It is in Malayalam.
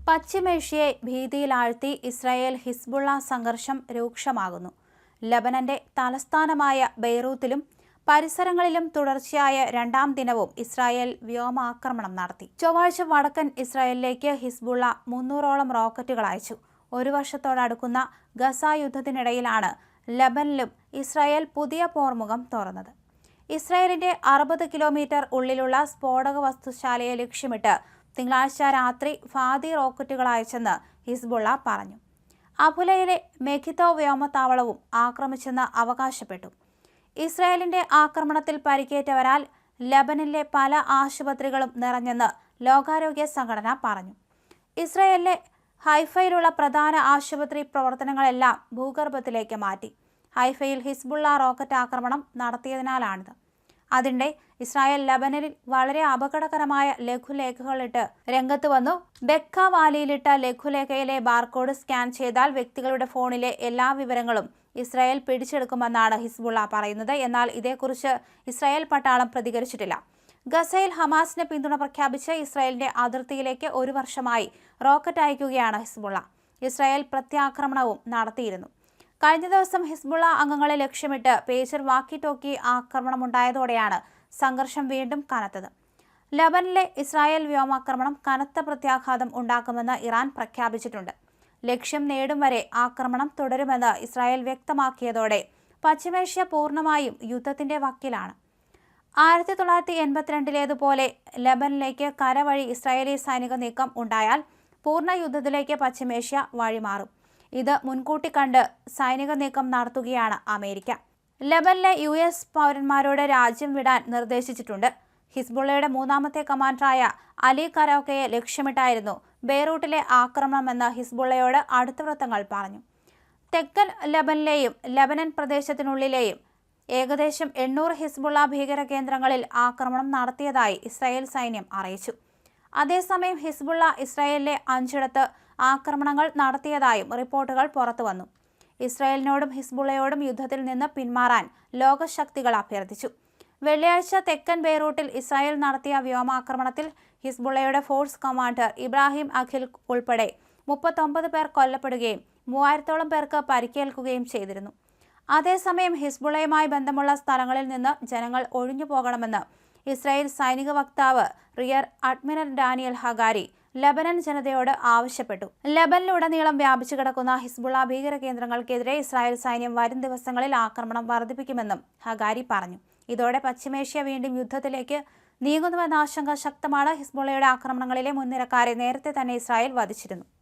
പശ്ചിമേഷ്യയെ ഭീതിയിലാഴ്ത്തി ഇസ്രായേൽ ഹിസ്ബുള്ള സംഘർഷം രൂക്ഷമാകുന്നു. ലബനന്റെ തലസ്ഥാനമായ ബെയ്റൂത്തിലും പരിസരങ്ങളിലും തുടർച്ചയായ രണ്ടാം ദിനവും ഇസ്രായേൽ വ്യോമാക്രമണം നടത്തി. ചൊവ്വാഴ്ച വടക്കൻ ഇസ്രായേലിലേക്ക് ഹിസ്ബുള്ള 300ഓളം റോക്കറ്റുകൾ അയച്ചു. ഒരു വർഷത്തോടടുക്കുന്ന ഗസ യുദ്ധത്തിനിടയിലാണ് ലബനിലും ഇസ്രായേൽ പുതിയ പോർമുഖം തുറന്നത്. ഇസ്രായേലിന്റെ 60 കിലോമീറ്റർ ഉള്ളിലുള്ള സ്ഫോടക വസ്തുശാലയെ ലക്ഷ്യമിട്ട് തിങ്കളാഴ്ച രാത്രി ഫാദി റോക്കറ്റുകൾ അയച്ചെന്ന് ഹിസ്ബുള്ള പറഞ്ഞു. അബുലയിലെ മെഖിതോ വ്യോമത്താവളവും ആക്രമിച്ചെന്ന് അവകാശപ്പെട്ടു. ഇസ്രായേലിന്റെ ആക്രമണത്തിൽ പരിക്കേറ്റവരാൽ ലബനിലെ പല ആശുപത്രികളും നിറഞ്ഞെന്ന് ലോകാരോഗ്യ സംഘടന പറഞ്ഞു. ഇസ്രായേലിലെ ഹൈഫയിലുള്ള പ്രധാന ആശുപത്രി പ്രവർത്തനങ്ങളെല്ലാം ഭൂഗർഭത്തിലേക്ക് മാറ്റി. ഹൈഫയിൽ ഹിസ്ബുള്ള റോക്കറ്റ് ആക്രമണം നടത്തിയതിനാലാണിത്. അതിനിടെ ഇസ്രായേൽ ലബനനിൽ വളരെ അപകടകരമായ ലഘുലേഖകളിട്ട് രംഗത്ത് വന്നു. ബെക്ക വാലിയിലിട്ട ലഘുലേഖയിലെ ബാർകോഡ് സ്കാൻ ചെയ്താൽ വ്യക്തികളുടെ ഫോണിലെ എല്ലാ വിവരങ്ങളും ഇസ്രായേൽ പിടിച്ചെടുക്കുമെന്നാണ് ഹിസ്ബുള്ള പറയുന്നത്. എന്നാൽ ഇതേക്കുറിച്ച് ഇസ്രായേൽ പട്ടാളം പ്രതികരിച്ചിട്ടില്ല. ഗസയിൽ ഹമാസിന് പിന്തുണ പ്രഖ്യാപിച്ച് ഇസ്രായേലിന്റെ അതിർത്തിയിലേക്ക് ഒരു വർഷമായി റോക്കറ്റ് അയക്കുകയാണ് ഹിസ്ബുള്ള. ഇസ്രായേൽ പ്രത്യാക്രമണവും നടത്തിയിരുന്നു. കഴിഞ്ഞ ദിവസം ഹിസ്ബുള്ള അംഗങ്ങളെ ലക്ഷ്യമിട്ട് പേജർ വാക്കി ടോക്കി ആക്രമണമുണ്ടായതോടെയാണ് സംഘർഷം വീണ്ടും കനത്തത്. ലബനിലെ ഇസ്രായേൽ വ്യോമാക്രമണം കനത്ത പ്രത്യാഘാതം ഉണ്ടാക്കുമെന്ന് ഇറാൻ പ്രഖ്യാപിച്ചിട്ടുണ്ട്. ലക്ഷ്യം നേടും വരെ ആക്രമണം തുടരുമെന്ന് ഇസ്രായേൽ വ്യക്തമാക്കിയതോടെ പശ്ചിമേഷ്യ പൂർണ്ണമായും യുദ്ധത്തിന്റെ വക്കിലാണ്. 1982-ലേതുപോലെ ലബനിലേക്ക് കരവഴി ഇസ്രായേലി സൈനിക നീക്കം ഉണ്ടായാൽ പൂർണ്ണ യുദ്ധത്തിലേക്ക് പശ്ചിമേഷ്യ വഴിമാറും. ഇത് മുൻകൂട്ടി കണ്ട് സൈനിക നീക്കം നടത്തുകയാണ് അമേരിക്ക. ലബനിലെ US പൗരന്മാരോട് രാജ്യം വിടാൻ നിർദ്ദേശിച്ചിട്ടുണ്ട്. ഹിസ്ബുള്ളയുടെ മൂന്നാമത്തെ കമാൻഡറായ അലി കരോക്കയെ ലക്ഷ്യമിട്ടായിരുന്നു ബെയ്റൂട്ടിലെ ആക്രമണമെന്ന് ഹിസ്ബുള്ളയോട് അടുത്ത വൃത്തങ്ങൾ പറഞ്ഞു. തെക്കൻ ലബനിലെയും ലബനൻ പ്രദേശത്തിനുള്ളിലെയും ഏകദേശം 800 ഹിസ്ബുള്ള ഭീകര കേന്ദ്രങ്ങളിൽ ആക്രമണം നടത്തിയതായി ഇസ്രായേൽ സൈന്യം അറിയിച്ചു. അതേസമയം ഹിസ്ബുള്ള ഇസ്രായേലിലെ 5ഇടത്ത് ആക്രമണങ്ങൾ നടത്തിയതായും റിപ്പോർട്ടുകൾ പുറത്തുവന്നു. ഇസ്രായേലിനോടും ഹിസ്ബുള്ളയോടും യുദ്ധത്തിൽ നിന്ന് പിന്മാറാൻ ലോകശക്തികൾ അഭ്യർത്ഥിച്ചു. വെള്ളിയാഴ്ച തെക്കൻ ബെയ്റൂട്ടിൽ ഇസ്രായേൽ നടത്തിയ വ്യോമാക്രമണത്തിൽ ഹിസ്ബുള്ളയുടെ ഫോഴ്സ് കമാൻഡർ ഇബ്രാഹിം അഖിൽ ഉൾപ്പെടെ 39 പേർ കൊല്ലപ്പെടുകയും 3000ഓളം പേർക്ക് പരിക്കേൽക്കുകയും ചെയ്തിരുന്നു. അതേസമയം ഹിസ്ബുള്ളയുമായി ബന്ധമുള്ള സ്ഥലങ്ങളിൽ നിന്ന് ജനങ്ങൾ ഒഴിഞ്ഞു പോകണമെന്ന് ഇസ്രായേൽ സൈനിക വക്താവ് rear admiral Daniel Hagari Lebanon ജനതയോട് ആവശ്യപ്പെട്ടു. ലബനിലുടനീളം വ്യാപിച്ചു കിടക്കുന്ന ഹിസ്ബുള്ള ഭീകര കേന്ദ്രങ്ങൾക്കെതിരെ ഇസ്രായേൽ സൈന്യം വരും ദിവസങ്ങളിൽ ആക്രമണം വർദ്ധിപ്പിക്കുമെന്നും ഹഗാരി പറഞ്ഞു. ഇതോടെ പശ്ചിമേഷ്യ വീണ്ടും യുദ്ധത്തിലേക്ക് നീങ്ങുന്നുവെന്ന ആശങ്ക ശക്തമാണ്. ഹിസ്ബുള്ളയുടെ ആക്രമണങ്ങളിലെ മുൻനിരക്കാരെ നേരത്തെ തന്നെ ഇസ്രായേൽ വധിച്ചിരുന്നു.